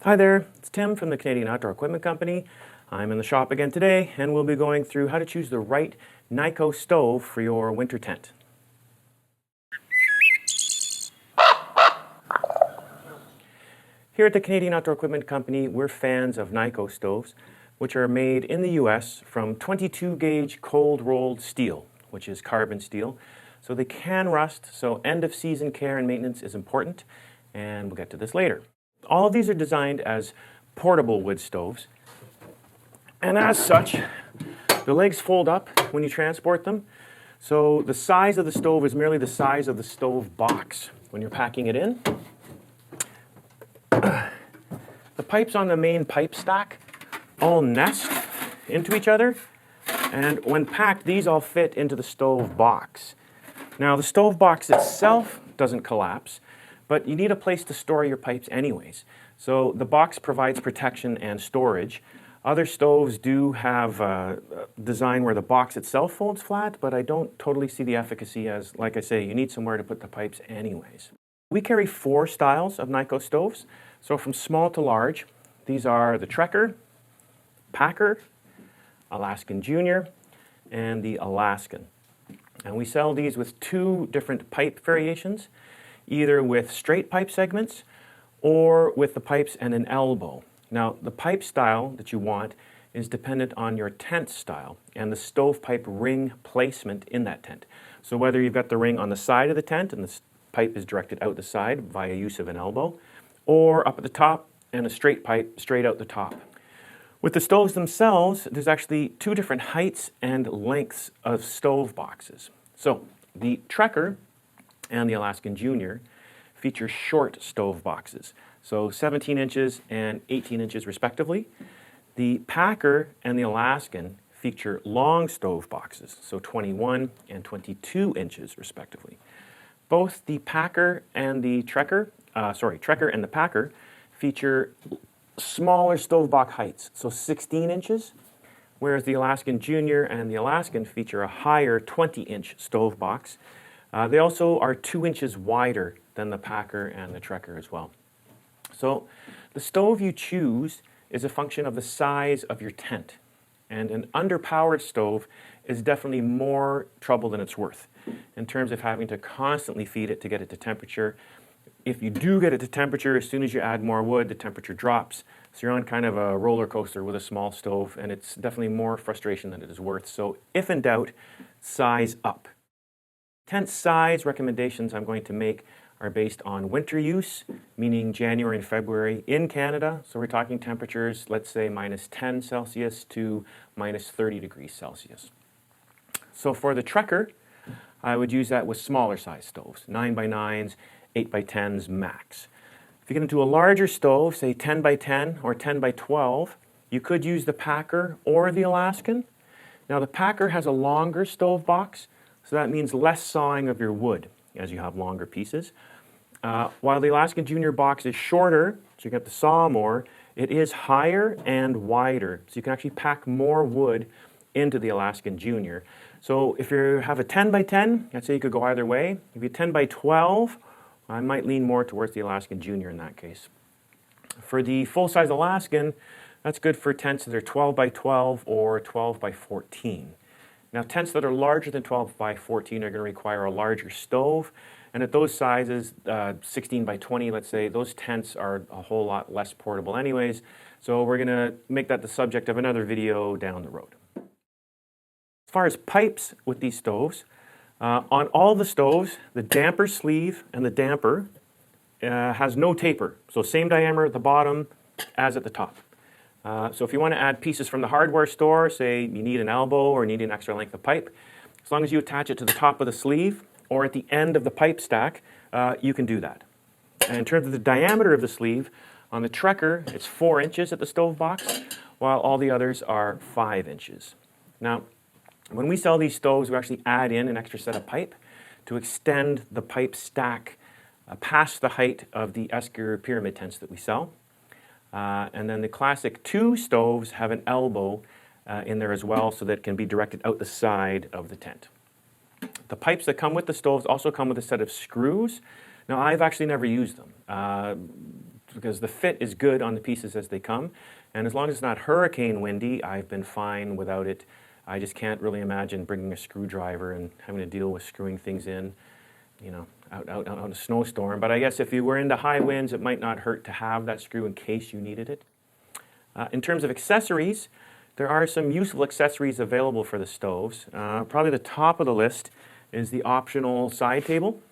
Hi there, it's Tim from the Canadian Outdoor Equipment Company. I'm in the shop again today and we'll be going through how to choose the right Kni-Co stove for your winter tent. Here at the Canadian Outdoor Equipment Company, we're fans of Kni-Co stoves, which are made in the US from 22 gauge cold rolled steel, which is carbon steel. So they can rust, so end of season care and maintenance is important, and we'll get to this later. All of these are designed as portable wood stoves, and as such, the legs fold up when you transport them. So the size of the stove is merely the size of the stove box when you're packing it in. The pipes on the main pipe stack all nest into each other, and when packed, these all fit into the stove box. Now, the stove box itself doesn't collapse, but you need a place to store your pipes anyways. So the box provides protection and storage. Other stoves do have a design where the box itself folds flat, but I don't totally see the efficacy as, like I say, you need somewhere to put the pipes anyways. We carry 4 styles of Kni-Co stoves. So from small to large, these are the Trekker, Packer, Alaskan Junior, and the Alaskan. And we sell these with 2 different pipe variations, either with straight pipe segments or with the pipes and an elbow. Now, the pipe style that you want is dependent on your tent style and the stovepipe ring placement in that tent. So whether you've got the ring on the side of the tent and the pipe is directed out the side via use of an elbow, or up at the top and a straight pipe straight out the top. With the stoves themselves, there's actually 2 different heights and lengths of stove boxes. So the Trekker and the Alaskan Junior feature short stove boxes, so 17 inches and 18 inches respectively. The Packer and the Alaskan feature long stove boxes, so 21 and 22 inches respectively. Both the Packer and the Trekker and the Packer feature smaller stove box heights, so 16 inches, whereas the Alaskan Junior and the Alaskan feature a higher 20-inch stove box. They also are 2 inches wider than the Packer and the Trekker as well. So the stove you choose is a function of the size of your tent. And an underpowered stove is definitely more trouble than it's worth in terms of having to constantly feed it to get it to temperature. If you do get it to temperature, as soon as you add more wood, the temperature drops. So you're on kind of a roller coaster with a small stove, and it's definitely more frustration than it is worth. So if in doubt, size up. Tent size recommendations I'm going to make are based on winter use, meaning January and February in Canada. So we're talking temperatures, let's say -10 Celsius to -30 degrees Celsius. So for the Trekker, I would use that with smaller size stoves, 9x9s, 8x10s max. If you're going to do a larger stove, say 10x10 or 10x12, you could use the Packer or the Alaskan. Now the Packer has a longer stove box, so that means less sawing of your wood as you have longer pieces. While the Alaskan Junior box is shorter, so you get to saw more, it is higher and wider, so you can actually pack more wood into the Alaskan Junior. So if you have a 10x10, I'd say you could go either way. If you 10x12, I might lean more towards the Alaskan Junior in that case. For the full-size Alaskan, that's good for tents that are 12x12 or 12x14. Now, tents that are larger than 12x14 are going to require a larger stove, and at those sizes, 16x20, let's say, those tents are a whole lot less portable anyways, so we're going to make that the subject of another video down the road. As far as pipes with these stoves, on all the stoves, the damper sleeve and the damper has no taper, so same diameter at the bottom as at the top. So if you want to add pieces from the hardware store, say you need an elbow or need an extra length of pipe, as long as you attach it to the top of the sleeve or at the end of the pipe stack, you can do that. And in terms of the diameter of the sleeve, on the Trekker, it's 4 inches at the stove box, while all the others are 5 inches. Now, when we sell these stoves, we actually add in an extra set of pipe to extend the pipe stack past the height of the Esker pyramid tents that we sell. And then the classic 2 stoves have an elbow in there as well, so that it can be directed out the side of the tent. The pipes that come with the stoves also come with a set of screws. Now, I've actually never used them. because the fit is good on the pieces as they come. And as long as it's not hurricane windy, I've been fine without it. I just can't really imagine bringing a screwdriver and having to deal with screwing things in, you know, out on a snowstorm. But I guess if you were into high winds, it might not hurt to have that screw in case you needed it. In terms of accessories, there are some useful accessories available for the stoves. Probably the top of the list is the optional side table.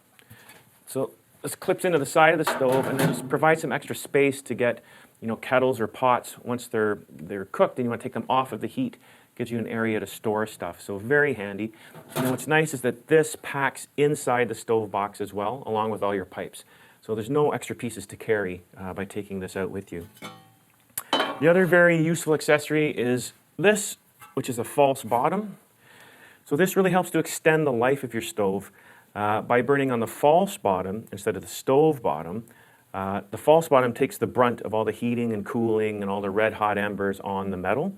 So this clips into the side of the stove and then just provides some extra space to get, you know, kettles or pots once they're cooked and you want to take them off of the heat. Gives you an area to store stuff, so very handy. And what's nice is that this packs inside the stove box as well, along with all your pipes. So there's no extra pieces to carry by taking this out with you. The other very useful accessory is this, which is a false bottom. So this really helps to extend the life of your stove. By burning on the false bottom instead of the stove bottom, the false bottom takes the brunt of all the heating and cooling and all the red hot embers on the metal.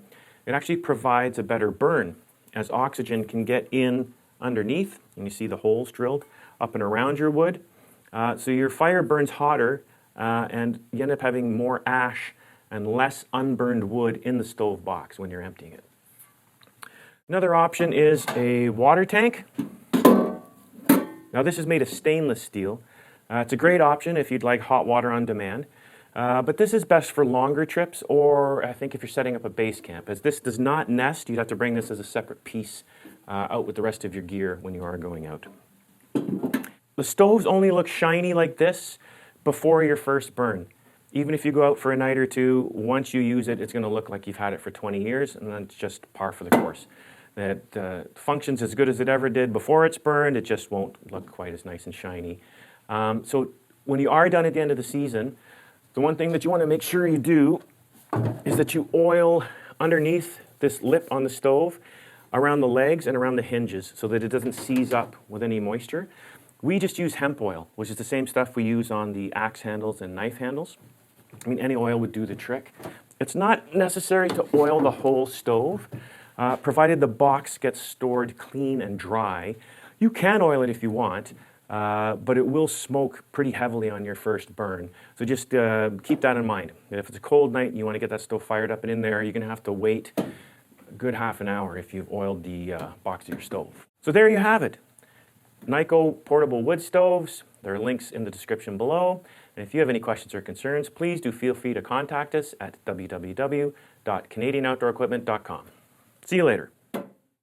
It actually provides a better burn as oxygen can get in underneath, and you see the holes drilled up and around your wood. So your fire burns hotter and you end up having more ash and less unburned wood in the stove box when you're emptying it. Another option is a water tank. Now this is made of stainless steel. It's a great option if you'd like hot water on demand. But this is best for longer trips, or I think if you're setting up a base camp. As this does not nest, you'd have to bring this as a separate piece out with the rest of your gear when you are going out. The stoves only look shiny like this before your first burn. Even if you go out for a night or two, once you use it, it's going to look like you've had it for 20 years, and then it's just par for the course. It functions as good as it ever did before it's burned, it just won't look quite as nice and shiny. So when you are done at the end of the season, the one thing that you want to make sure you do is that you oil underneath this lip on the stove, around the legs and around the hinges so that it doesn't seize up with any moisture. We just use hemp oil, which is the same stuff we use on the axe handles and knife handles. I mean, any oil would do the trick. It's not necessary to oil the whole stove, provided the box gets stored clean and dry. You can oil it if you want. But it will smoke pretty heavily on your first burn. So just keep that in mind. If it's a cold night and you want to get that stove fired up and in there, you're going to have to wait a good half an hour if you've oiled the box of your stove. So there you have it. Kni-Co Portable Wood Stoves. There are links in the description below. And if you have any questions or concerns, please do feel free to contact us at www.canadianoutdoorequipment.com. See you later.